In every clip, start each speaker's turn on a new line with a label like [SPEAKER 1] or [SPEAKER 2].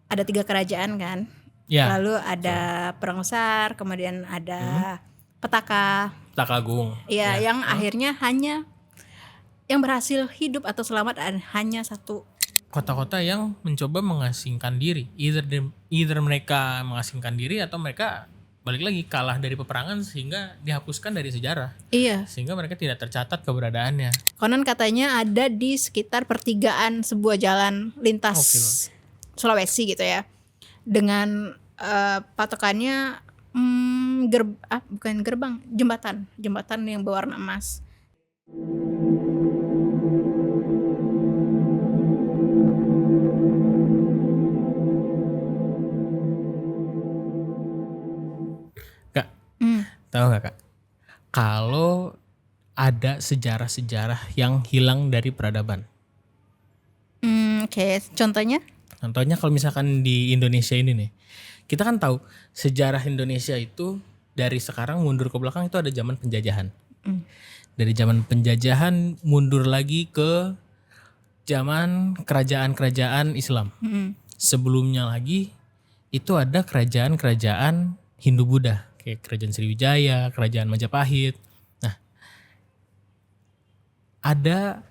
[SPEAKER 1] ada 3 kerajaan kan.
[SPEAKER 2] Ya.
[SPEAKER 1] Lalu ada Perang Besar, kemudian ada Petaka.
[SPEAKER 2] Petaka Agung.
[SPEAKER 1] Iya, yang akhirnya hanya yang berhasil hidup atau selamat hanya satu.
[SPEAKER 2] Kota-kota yang mencoba mengasingkan diri. Either mereka mengasingkan diri atau mereka balik lagi kalah dari peperangan sehingga dihapuskan dari sejarah.
[SPEAKER 1] Iya.
[SPEAKER 2] Sehingga mereka tidak tercatat keberadaannya.
[SPEAKER 1] Konon katanya ada di sekitar pertigaan sebuah jalan lintas Sulawesi gitu ya. Dengan patokannya bukan gerbang, jembatan yang berwarna emas.
[SPEAKER 2] Kak, tahu nggak Kak? Kalau ada sejarah-sejarah yang hilang dari peradaban.
[SPEAKER 1] Oke, contohnya?
[SPEAKER 2] Contohnya kalau misalkan di Indonesia ini nih, kita kan tahu sejarah Indonesia itu dari sekarang mundur ke belakang itu ada zaman penjajahan. Dari zaman penjajahan mundur lagi ke zaman kerajaan-kerajaan Islam. Sebelumnya lagi itu ada kerajaan-kerajaan Hindu-Buddha kayak kerajaan Sriwijaya, kerajaan Majapahit. Nah, ada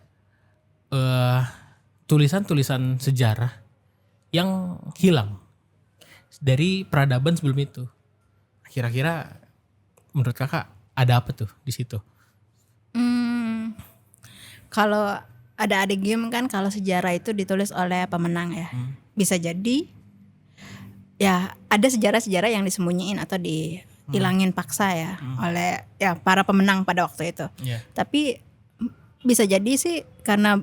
[SPEAKER 2] tulisan-tulisan sejarah yang hilang dari peradaban sebelum itu. Kira-kira menurut kakak ada apa tuh di situ?
[SPEAKER 1] Kalau ada game kan kalau sejarah itu ditulis oleh pemenang ya. Bisa jadi ya ada sejarah-sejarah yang disembunyiin atau dihilangin paksa ya oleh ya para pemenang pada waktu itu.
[SPEAKER 2] Yeah.
[SPEAKER 1] Tapi bisa jadi sih karena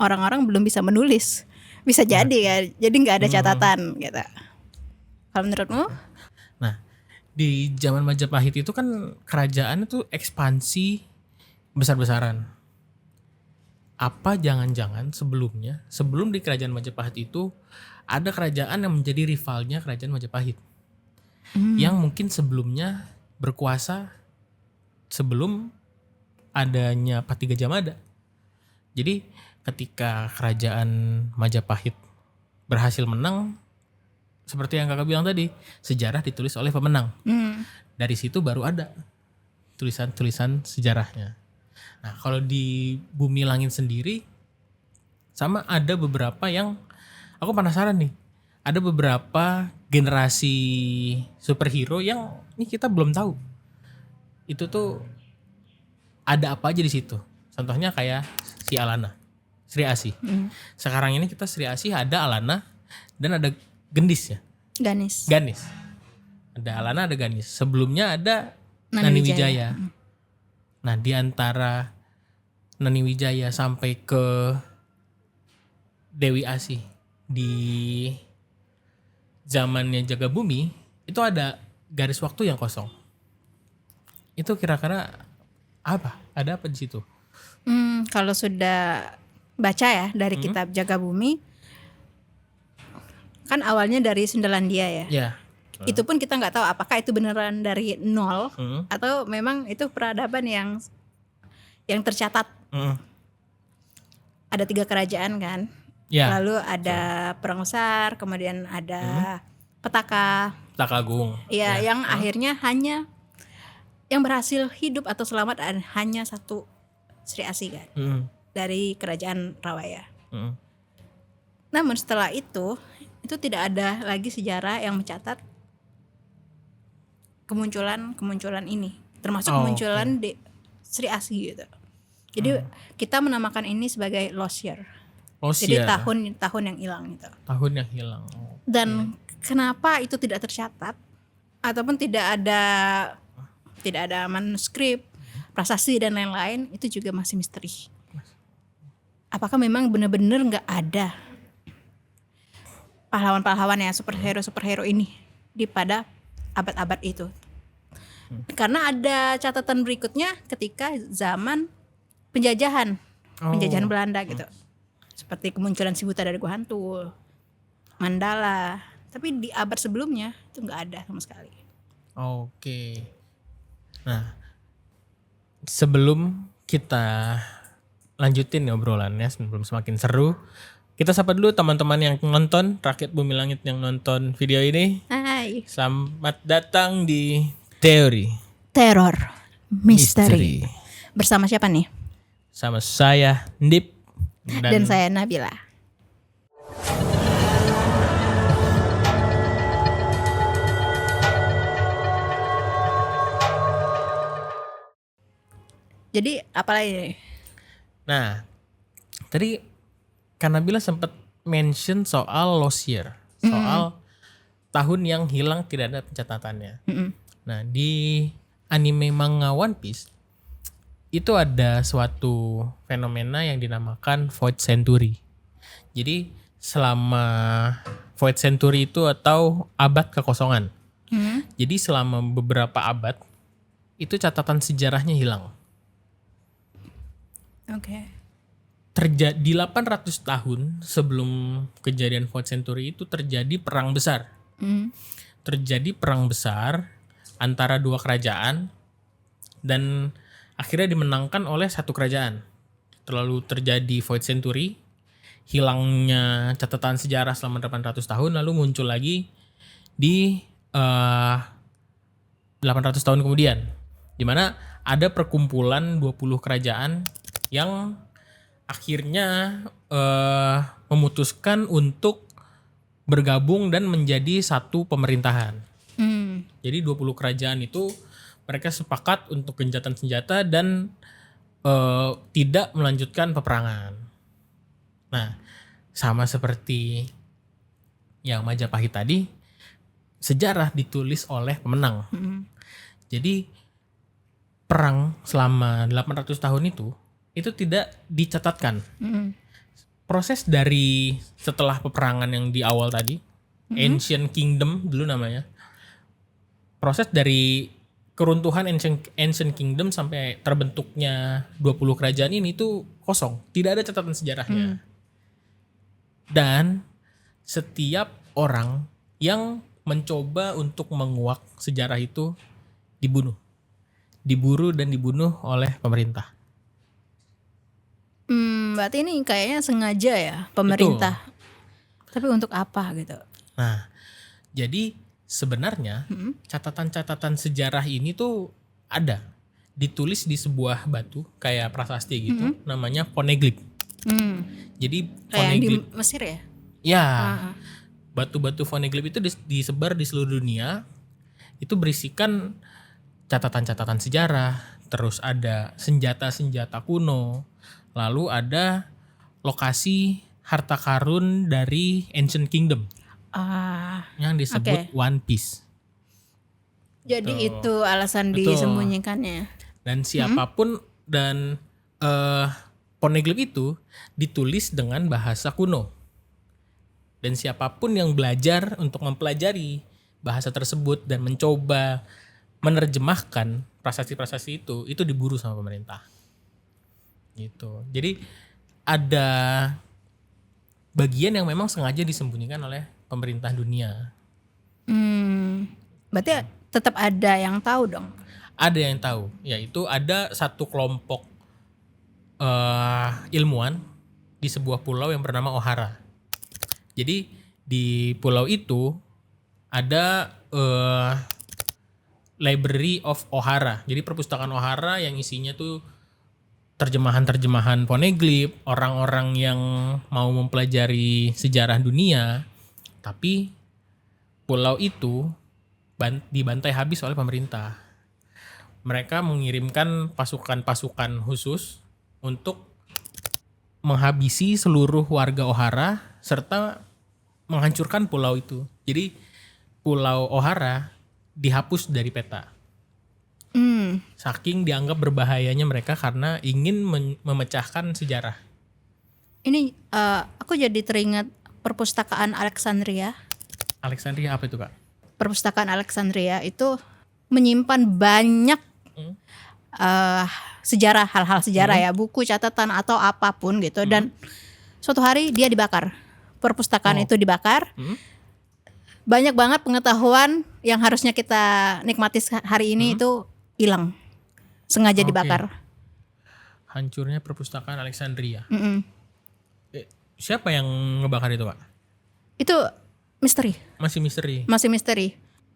[SPEAKER 1] orang-orang belum bisa menulis. Bisa jadi ya. Jadi nggak ada catatan gitu. Kalau menurutmu?
[SPEAKER 2] Nah, di zaman Majapahit itu kan kerajaan itu ekspansi besar-besaran. Apa jangan-jangan sebelum di kerajaan Majapahit itu ada kerajaan yang menjadi rivalnya kerajaan Majapahit. Yang mungkin sebelumnya berkuasa sebelum adanya Pati Gajah Mada. Jadi ketika kerajaan Majapahit berhasil menang, seperti yang kakak bilang tadi, sejarah ditulis oleh pemenang. Dari situ baru ada tulisan-tulisan sejarahnya. Nah, kalau di Bumi Langit sendiri sama ada beberapa yang aku penasaran nih. Ada beberapa generasi superhero yang ini kita belum tahu. Itu tuh ada apa aja di situ. Contohnya kayak si Alana, Sri Asih. Sekarang ini kita Sri Asih ada Alana dan ada Gendis ya.
[SPEAKER 1] Ganis.
[SPEAKER 2] Ada Alana, ada Ganis. Sebelumnya ada Nani Wijaya. Nah, di antara Nani Wijaya sampai ke Dewi Asih di zamannya Jagabumi itu ada garis waktu yang kosong. Itu kira-kira apa? Ada apa di situ?
[SPEAKER 1] Kalau sudah baca ya dari kitab Jagabumi, kan awalnya dari Sundalandia ya.
[SPEAKER 2] Ya.
[SPEAKER 1] Itu pun kita nggak tahu apakah itu beneran dari nol atau memang itu peradaban yang tercatat. Ada 3 kerajaan kan.
[SPEAKER 2] Ya.
[SPEAKER 1] Lalu ada Perang Besar, kemudian ada Petaka.
[SPEAKER 2] Petaka Agung.
[SPEAKER 1] Iya, yang akhirnya hanya yang berhasil hidup atau selamat hanya satu, Sri Asih kan. Dari kerajaan Rawaya. Namun setelah itu tidak ada lagi sejarah yang mencatat kemunculan ini, termasuk kemunculan di Sri Asih gitu. Jadi kita menamakan ini sebagai lost year. Jadi tahun yang hilang gitu.
[SPEAKER 2] Tahun yang hilang.
[SPEAKER 1] Dan kenapa itu tidak tercatat ataupun tidak ada manuskrip, prasasti dan lain-lain, itu juga masih misteri. Apakah memang benar-benar nggak ada pahlawan-pahlawan ya, superhero ini di pada abad-abad itu? Karena ada catatan berikutnya ketika zaman penjajahan Belanda gitu. Seperti kemunculan si buta dari Gua Hantu, Mandala. Tapi di abad sebelumnya itu nggak ada sama sekali.
[SPEAKER 2] Oke. Nah, sebelum kita lanjutin obrolannya sebelum semakin seru, Kita sapa dulu teman-teman yang nonton, rakyat Bumi Langit yang nonton video ini.
[SPEAKER 1] Hai.
[SPEAKER 2] Selamat datang di Teori
[SPEAKER 1] Teror
[SPEAKER 2] Misteri.
[SPEAKER 1] Misteri. Bersama siapa nih?
[SPEAKER 2] Sama saya Ndip
[SPEAKER 1] Dan saya Nabila. Jadi apa lagi nih?
[SPEAKER 2] Nah, tadi karena Nabila sempat mention soal lost year, soal tahun yang hilang tidak ada pencatatannya. Nah, di anime manga One Piece itu ada suatu fenomena yang dinamakan Void Century. Jadi selama Void Century itu atau abad kekosongan. Jadi selama beberapa abad itu catatan sejarahnya hilang.
[SPEAKER 1] Oke.
[SPEAKER 2] Terjadi 800 tahun sebelum kejadian Void Century itu terjadi perang besar. Terjadi perang besar antara dua kerajaan dan akhirnya dimenangkan oleh satu kerajaan. Terlalu terjadi Void Century, hilangnya catatan sejarah selama 800 tahun, lalu muncul lagi di 800 tahun kemudian, di mana ada perkumpulan 20 kerajaan yang akhirnya memutuskan untuk bergabung dan menjadi satu pemerintahan. Jadi 20 kerajaan itu mereka sepakat untuk gencatan senjata dan tidak melanjutkan peperangan. Nah, sama seperti yang Majapahit tadi, sejarah ditulis oleh pemenang. Jadi perang selama 800 tahun itu tidak dicatatkan. Proses dari setelah peperangan yang di awal tadi, Ancient Kingdom dulu namanya. Proses dari keruntuhan Ancient Kingdom sampai terbentuknya 20 kerajaan ini tuh kosong, tidak ada catatan sejarahnya. Dan setiap orang yang mencoba untuk menguak sejarah itu dibunuh. Diburu dan dibunuh oleh pemerintah.
[SPEAKER 1] Berarti ini kayaknya sengaja ya pemerintah. Tapi untuk apa gitu?
[SPEAKER 2] Nah, jadi sebenarnya catatan-catatan sejarah ini tuh ada. Ditulis di sebuah batu kayak prasasti gitu, namanya poneglyph. Jadi
[SPEAKER 1] Kayak di
[SPEAKER 2] poneglyph.
[SPEAKER 1] Mesir ya?
[SPEAKER 2] Ya, batu-batu poneglyph itu disebar di seluruh dunia. Itu berisikan catatan-catatan sejarah, terus ada senjata-senjata kuno, lalu ada lokasi harta karun dari Ancient Kingdom yang disebut One Piece.
[SPEAKER 1] Jadi itu alasan
[SPEAKER 2] Betul.
[SPEAKER 1] disembunyikannya.
[SPEAKER 2] Dan siapapun dan poneglyph itu ditulis dengan bahasa kuno. Dan siapapun yang belajar untuk mempelajari bahasa tersebut dan mencoba menerjemahkan prasasti-prasasti itu diburu sama pemerintah. Gitu. Jadi ada bagian yang memang sengaja disembunyikan oleh pemerintah dunia.
[SPEAKER 1] Berarti tetap ada yang tahu dong.
[SPEAKER 2] Ada yang tahu, yaitu ada satu kelompok ilmuwan di sebuah pulau yang bernama Ohara. Jadi di pulau itu ada Library of Ohara. Jadi perpustakaan Ohara yang isinya tuh terjemahan-terjemahan poneglyph, orang-orang yang mau mempelajari sejarah dunia. Tapi pulau itu dibantai habis oleh pemerintah. Mereka mengirimkan pasukan-pasukan khusus untuk menghabisi seluruh warga Ohara serta menghancurkan pulau itu. Jadi pulau Ohara dihapus dari peta. Saking dianggap berbahayanya mereka karena ingin memecahkan sejarah.
[SPEAKER 1] Ini aku jadi teringat perpustakaan Alexandria.
[SPEAKER 2] Alexandria apa itu, Kak?
[SPEAKER 1] Perpustakaan Alexandria itu menyimpan banyak sejarah, hal-hal sejarah ya, buku, catatan atau apapun gitu. Dan suatu hari dia dibakar. Perpustakaan itu dibakar. Banyak banget pengetahuan yang harusnya kita nikmati hari ini itu hilang. Sengaja dibakar.
[SPEAKER 2] Hancurnya perpustakaan Alexandria. Siapa yang ngebakar itu, Pak?
[SPEAKER 1] Itu misteri,
[SPEAKER 2] Masih misteri.
[SPEAKER 1] masih misteri.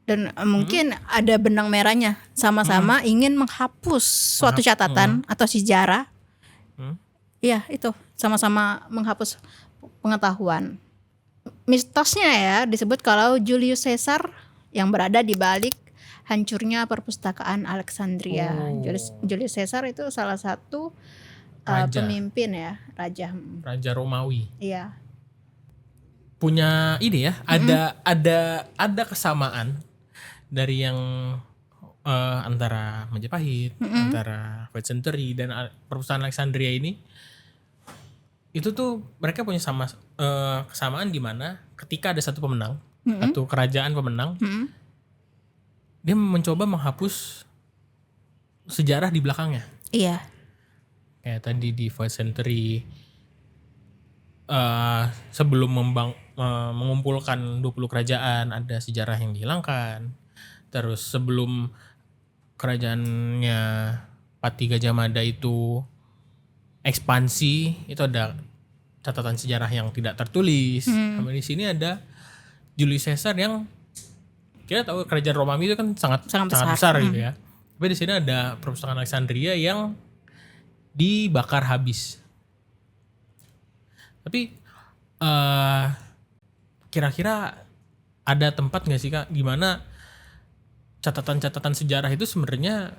[SPEAKER 1] Dan mungkin ada benang merahnya, sama-sama ingin menghapus suatu catatan atau sejarah. Iya, itu sama-sama menghapus pengetahuan. Mitosnya ya disebut kalau Julius Caesar yang berada di balik hancurnya perpustakaan Alexandria. Julius Caesar itu salah satu
[SPEAKER 2] Raja.
[SPEAKER 1] pemimpin ya, raja.
[SPEAKER 2] Raja Romawi.
[SPEAKER 1] Iya.
[SPEAKER 2] Punya ini ya, ada kesamaan dari yang antara Majapahit, antara 4th century dan perpustakaan Alexandria ini. Itu tuh mereka punya kesamaan di mana ketika ada satu pemenang, satu kerajaan pemenang, dia mencoba menghapus sejarah di belakangnya.
[SPEAKER 1] Iya.
[SPEAKER 2] Kayak tadi di 4th century, sebelum mengumpulkan 20 kerajaan ada sejarah yang dihilangkan. Terus sebelum kerajaannya Pati Gajah Mada itu ekspansi, itu ada catatan sejarah yang tidak tertulis. Sama di sini ada Julius Caesar yang kita tahu kerajaan Romawi itu kan sangat besar gitu ya. Tapi di sini ada perpustakaan Alexandria yang dibakar habis. Tapi kira-kira ada tempat nggak sih, Kak, di mana catatan-catatan sejarah itu sebenarnya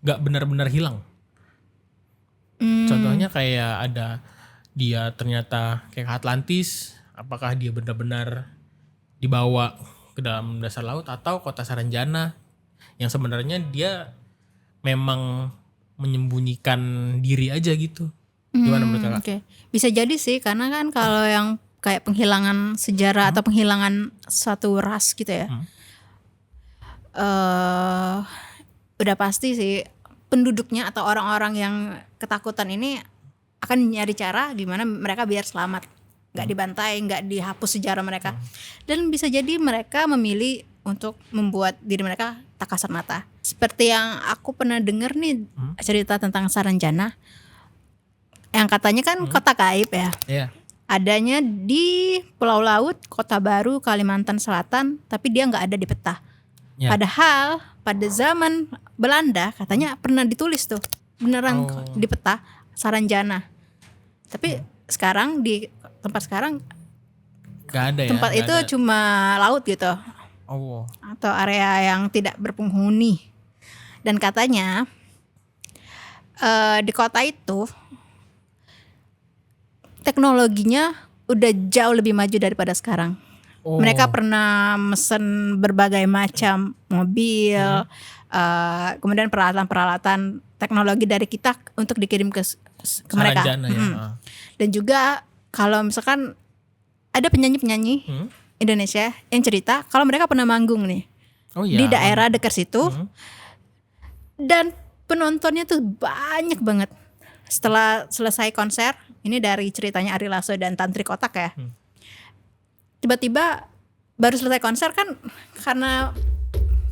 [SPEAKER 2] nggak benar-benar hilang? Contohnya kayak ada dia ternyata kayak Atlantis, apakah dia benar-benar dibawa ke dalam dasar laut, atau kota Saranjana yang sebenarnya dia memang menyembunyikan diri aja gitu. Gimana menurut Kakak?
[SPEAKER 1] Oke. Bisa jadi sih, karena kan kalau yang kayak penghilangan sejarah atau penghilangan satu ras gitu ya, udah pasti sih penduduknya atau orang-orang yang ketakutan ini akan nyari cara gimana mereka biar selamat, nggak dibantai, nggak dihapus sejarah mereka. Dan bisa jadi mereka memilih untuk membuat diri mereka tak kasat mata. Seperti yang aku pernah dengar nih, cerita tentang Saranjana, yang katanya kan kota gaib ya.
[SPEAKER 2] Iya.
[SPEAKER 1] Adanya di Pulau Laut, Kota Baru, Kalimantan Selatan, tapi dia nggak ada di peta.
[SPEAKER 2] Ya.
[SPEAKER 1] Padahal pada zaman Belanda katanya pernah ditulis tuh beneran di peta Saranjana. Tapi sekarang di tempat sekarang
[SPEAKER 2] Gak ada ya.
[SPEAKER 1] tempat
[SPEAKER 2] gak
[SPEAKER 1] itu
[SPEAKER 2] ada.
[SPEAKER 1] cuma laut gitu,
[SPEAKER 2] Oh.
[SPEAKER 1] atau area yang tidak berpenghuni. Dan katanya di kota itu teknologinya udah jauh lebih maju daripada sekarang.
[SPEAKER 2] Oh.
[SPEAKER 1] Mereka pernah mesen berbagai macam mobil, kemudian peralatan-peralatan teknologi dari kita untuk dikirim ke mereka.
[SPEAKER 2] Saranjana ya.
[SPEAKER 1] Dan juga kalau misalkan ada penyanyi-penyanyi Indonesia yang cerita kalau mereka pernah manggung nih di daerah dekat situ, dan penontonnya tuh banyak banget. Setelah selesai konser, ini dari ceritanya Ari Lasso dan Tantrik Otak ya. Tiba-tiba baru selesai konser kan, karena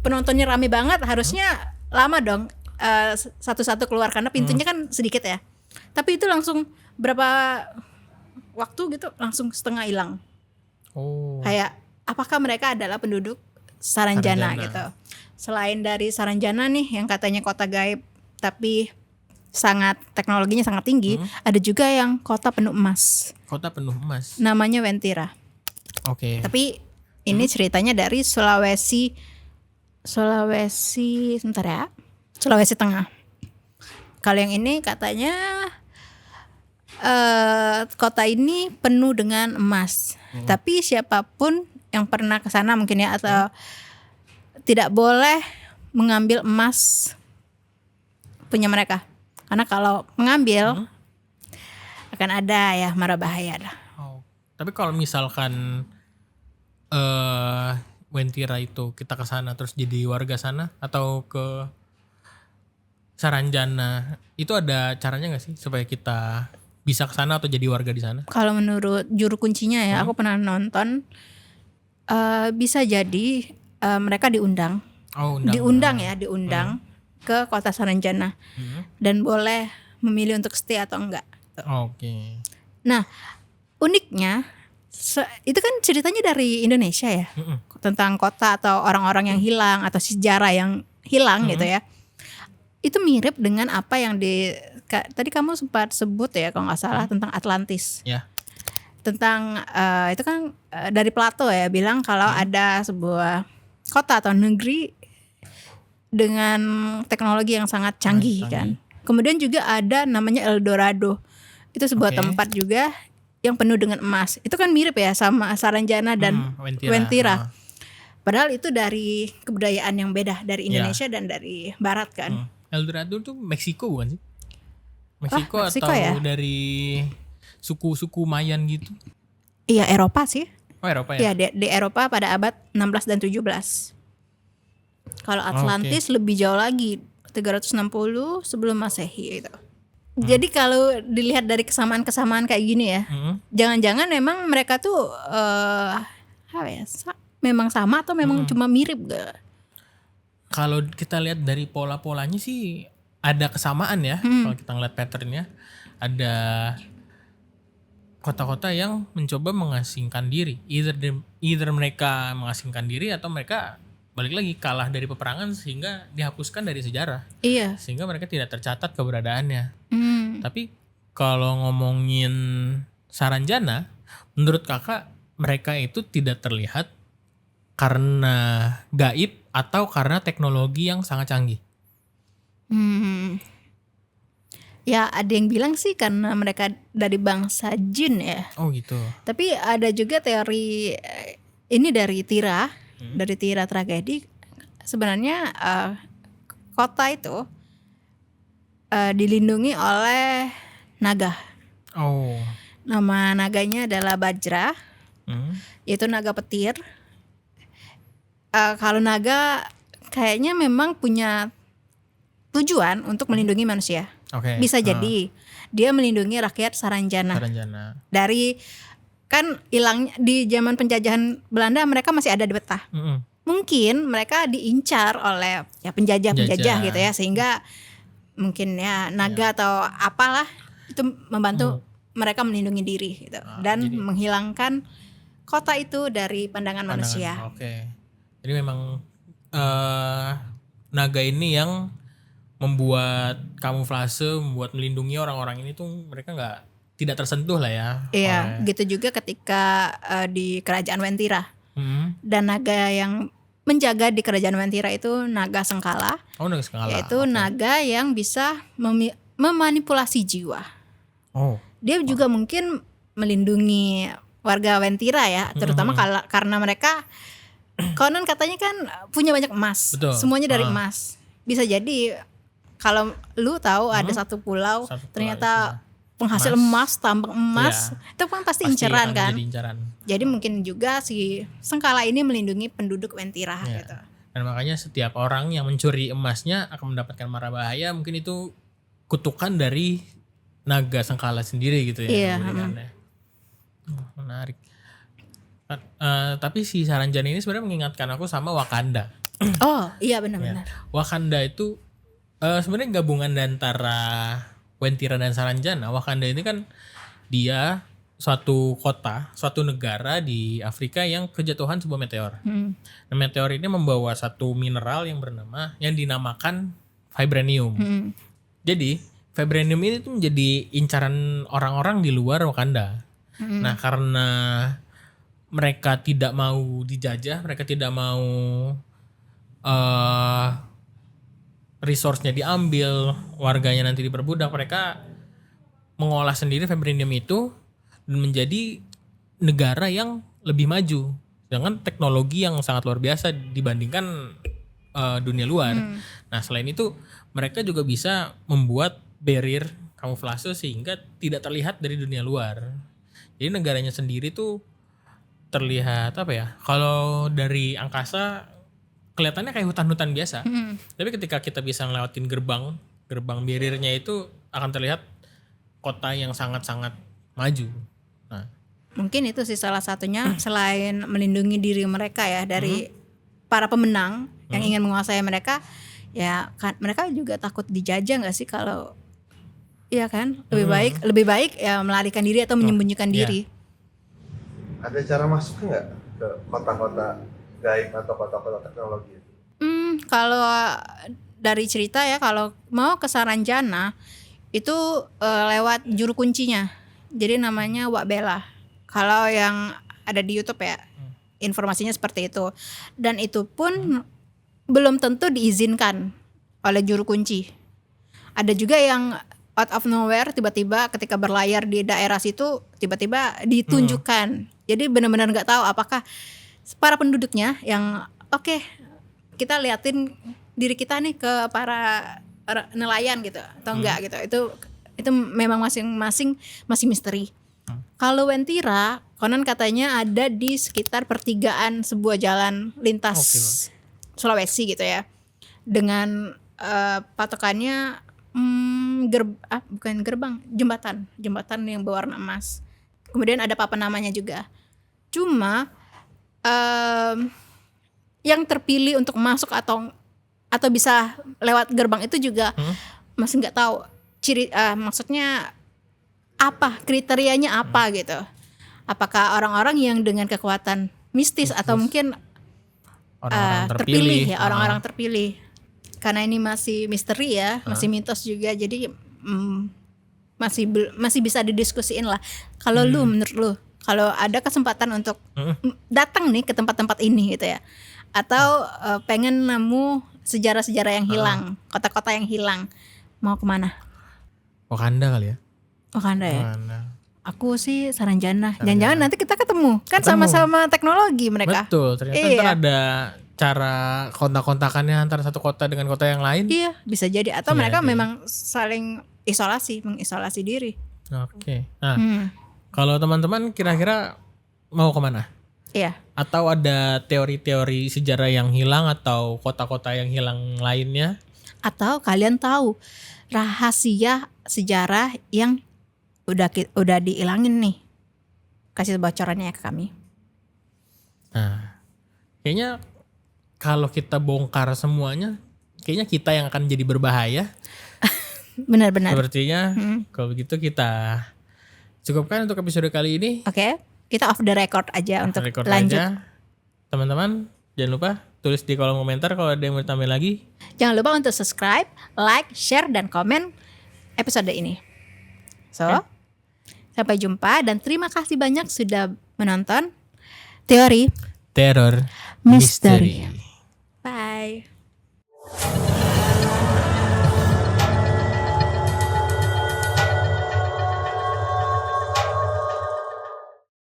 [SPEAKER 1] penontonnya rame banget, harusnya lama dong satu-satu keluar karena pintunya kan sedikit ya. Tapi itu langsung berapa waktu gitu langsung setengah hilang.
[SPEAKER 2] Oh.
[SPEAKER 1] Kayak apakah mereka adalah penduduk Saranjana gitu. Selain dari Saranjana nih yang katanya kota gaib tapi sangat teknologinya sangat tinggi, ada juga yang kota penuh emas.
[SPEAKER 2] Kota penuh emas.
[SPEAKER 1] Namanya Wentira.
[SPEAKER 2] Oke.
[SPEAKER 1] Tapi ini ceritanya dari Sulawesi sebentar ya. Sulawesi Tengah. Kalau yang ini katanya kota ini penuh dengan emas. Tapi siapapun yang pernah ke sana mungkin ya, atau tidak boleh mengambil emas punya mereka. Karena kalau mengambil akan ada ya mara bahaya dah.
[SPEAKER 2] Oh. Tapi kalau misalkan Wentira itu kita ke sana terus jadi warga sana atau ke Saranjana, itu ada caranya nggak sih supaya kita bisa ke sana atau jadi warga di sana?
[SPEAKER 1] Kalau menurut juru kuncinya ya, aku pernah nonton, bisa jadi mereka diundang.
[SPEAKER 2] Oh,
[SPEAKER 1] Diundang ke kota Saranjana dan boleh memilih untuk stay atau enggak.
[SPEAKER 2] Oke.
[SPEAKER 1] Nah, uniknya itu kan ceritanya dari Indonesia ya, tentang kota atau orang-orang yang hilang atau sejarah yang hilang gitu ya. Itu mirip dengan apa yang tadi kamu sempat sebut ya kalau nggak salah tentang Atlantis.
[SPEAKER 2] Ya.
[SPEAKER 1] Tentang itu kan dari Plato ya, bilang kalau ada sebuah kota atau negeri dengan teknologi yang sangat canggih kan. Kemudian juga ada namanya El Dorado. Itu sebuah tempat juga yang penuh dengan emas. Itu kan mirip ya sama Saranjana dan Wentira. Padahal itu dari kebudayaan yang beda dari Indonesia dan dari Barat kan.
[SPEAKER 2] El Dorado tuh Meksiko bukan sih? Meksiko
[SPEAKER 1] Meksiko
[SPEAKER 2] atau
[SPEAKER 1] ya?
[SPEAKER 2] dari suku-suku Mayan gitu?
[SPEAKER 1] Iya, Eropa sih.
[SPEAKER 2] Oh, Eropa ya?
[SPEAKER 1] Iya, di Eropa pada abad 16 dan 17. Kalau Atlantis lebih jauh lagi, 360 sebelum Masehi itu. Jadi kalau dilihat dari kesamaan-kesamaan kayak gini ya, jangan-jangan memang mereka tuh memang sama atau memang cuma mirip gak?
[SPEAKER 2] Kalau kita lihat dari pola-polanya sih ada kesamaan ya. Kalau kita ngeliat patternnya, ada kota-kota yang mencoba mengasingkan diri. Either mereka mengasingkan diri atau mereka balik lagi kalah dari peperangan sehingga dihapuskan dari sejarah.
[SPEAKER 1] Iya.
[SPEAKER 2] Sehingga mereka tidak tercatat keberadaannya. Tapi kalau ngomongin Saranjana, menurut kakak mereka itu tidak terlihat karena gaib atau karena teknologi yang sangat canggih?
[SPEAKER 1] Ya ada yang bilang sih karena mereka dari bangsa jin ya.
[SPEAKER 2] Oh gitu.
[SPEAKER 1] Tapi ada juga teori ini dari Tira, dari Tira tragedi. Sebenarnya kota itu dilindungi oleh naga.
[SPEAKER 2] Oh.
[SPEAKER 1] Nama naganya adalah Bajra, yaitu naga petir. Kalau naga kayaknya memang punya tujuan untuk melindungi manusia.
[SPEAKER 2] Okay.
[SPEAKER 1] Bisa jadi dia melindungi rakyat Saranjana. Dari kan hilangnya di zaman penjajahan Belanda, mereka masih ada di Betah. Mungkin mereka diincar oleh ya penjajah gitu ya, sehingga mungkin ya naga atau apalah itu membantu mereka melindungi diri gitu dan menghilangkan kota itu dari pandangan manusia.
[SPEAKER 2] Oke. Jadi memang naga ini yang membuat kamuflase, membuat melindungi orang-orang ini tuh mereka tidak tersentuh lah ya.
[SPEAKER 1] Iya, gitu juga ketika di kerajaan Wentira. Dan naga yang menjaga di kerajaan Wentira itu naga Sengkala.
[SPEAKER 2] Oh, naga Sengkala.
[SPEAKER 1] Yaitu naga yang bisa memanipulasi jiwa.
[SPEAKER 2] Oh.
[SPEAKER 1] Dia juga mungkin melindungi warga Wentira ya, terutama karena mereka konon katanya kan punya banyak emas.
[SPEAKER 2] Betul.
[SPEAKER 1] Semuanya dari emas. Bisa jadi kalau lu tahu ada satu pulau ternyata penghasil emas, tambang emas, itu kan pasti inceran kan. Jadi mungkin juga si Sengkala ini melindungi penduduk Wentira gitu.
[SPEAKER 2] Dan makanya setiap orang yang mencuri emasnya akan mendapatkan mara bahaya, mungkin itu kutukan dari naga Sengkala sendiri gitu ya. Menarik. Tapi si Saranjana ini sebenarnya mengingatkan aku sama Wakanda.
[SPEAKER 1] Oh iya benar-benar.
[SPEAKER 2] Wakanda itu sebenarnya gabungan antara Wentira dan Saranjana. Wakanda ini kan dia suatu kota, suatu negara di Afrika yang kejatuhan sebuah meteor. Nah, meteor ini membawa satu mineral yang dinamakan vibranium. Jadi vibranium ini tuh menjadi incaran orang-orang di luar Wakanda. Nah, karena mereka tidak mau dijajah, mereka tidak mau resource-nya diambil, warganya nanti diperbudak, mereka mengolah sendiri vibranium itu dan menjadi negara yang lebih maju dengan teknologi yang sangat luar biasa dibandingkan dunia luar. Nah, selain itu mereka juga bisa membuat barrier kamuflase sehingga tidak terlihat dari dunia luar. Jadi negaranya sendiri tuh terlihat apa ya? Kalau dari angkasa kelihatannya kayak hutan-hutan biasa. Tapi ketika kita bisa ngelewatin gerbang barriernya itu akan terlihat kota yang sangat-sangat maju. Nah,
[SPEAKER 1] mungkin itu sih salah satunya selain melindungi diri mereka ya dari para pemenang yang ingin menguasai mereka, ya kan mereka juga takut dijajah nggak sih kalau Iya kan? Lebih baik ya melarikan diri atau menyembunyikan
[SPEAKER 2] Iya.
[SPEAKER 1] diri.
[SPEAKER 3] Ada cara masuk nggak ke kota-kota gaib atau kota-kota teknologi?
[SPEAKER 1] Kalau dari cerita ya, kalau mau ke Saranjana itu lewat juru kuncinya. Jadi namanya Wak Bella. Kalau yang ada di YouTube ya, informasinya seperti itu. Dan itu pun belum tentu diizinkan oleh juru kunci. Ada juga yang out of nowhere tiba-tiba ketika berlayar di daerah situ tiba-tiba ditunjukkan. Jadi benar-benar nggak tahu apakah para penduduknya yang oke, kita liatin diri kita nih ke para nelayan gitu atau enggak gitu. Itu memang masing-masing masih misteri. Kalau Wentira konon katanya ada di sekitar pertigaan sebuah jalan lintas Sulawesi gitu ya. Dengan patokannya bukan gerbang, jembatan yang berwarna emas. Kemudian ada papan namanya juga. Cuma yang terpilih untuk masuk atau bisa lewat gerbang itu juga masih nggak tahu maksudnya apa, kriterianya apa gitu. Apakah orang-orang yang dengan kekuatan mistis atau mungkin
[SPEAKER 2] Orang-orang
[SPEAKER 1] terpilih ya, orang-orang terpilih. Karena ini masih misteri ya, masih mitos juga, jadi masih bisa didiskusiin lah. Kalau lu, menurut lu, kalau ada kesempatan untuk datang nih ke tempat-tempat ini gitu ya, atau pengen nemu sejarah-sejarah yang hilang, kota-kota yang hilang, mau kemana?
[SPEAKER 2] Wakanda kali ya.
[SPEAKER 1] Wakanda ya.
[SPEAKER 2] Wakanda.
[SPEAKER 1] Aku sih Saranjana. Jangan-jangan nanti kita ketemu. Kan sama-sama teknologi mereka.
[SPEAKER 2] Betul, ternyata ntar ada cara kontak-kontakannya antara satu kota dengan kota yang lain.
[SPEAKER 1] Iya, bisa jadi. Atau mereka memang saling mengisolasi diri.
[SPEAKER 2] Oke. Nah, kalau teman-teman kira-kira mau kemana?
[SPEAKER 1] Iya.
[SPEAKER 2] Atau ada teori-teori sejarah yang hilang atau kota-kota yang hilang lainnya?
[SPEAKER 1] Atau kalian tahu rahasia sejarah yang udah dihilangin nih? Kasih bocorannya ya ke kami.
[SPEAKER 2] Nah, kayaknya kalau kita bongkar semuanya, kayaknya kita yang akan jadi berbahaya.
[SPEAKER 1] Benar-benar.
[SPEAKER 2] Sepertinya kalau begitu kita cukupkan untuk episode kali ini.
[SPEAKER 1] Oke, kita off the record aja untuk
[SPEAKER 2] Record
[SPEAKER 1] lanjut.
[SPEAKER 2] aja. Teman-teman, jangan lupa tulis di kolom komentar kalau ada yang mau ditambah lagi.
[SPEAKER 1] Jangan lupa untuk subscribe, like, share, dan komen episode ini. So, sampai jumpa dan terima kasih banyak sudah menonton Teori
[SPEAKER 2] Teror
[SPEAKER 1] Misteri.
[SPEAKER 2] Misteri.
[SPEAKER 1] Bye.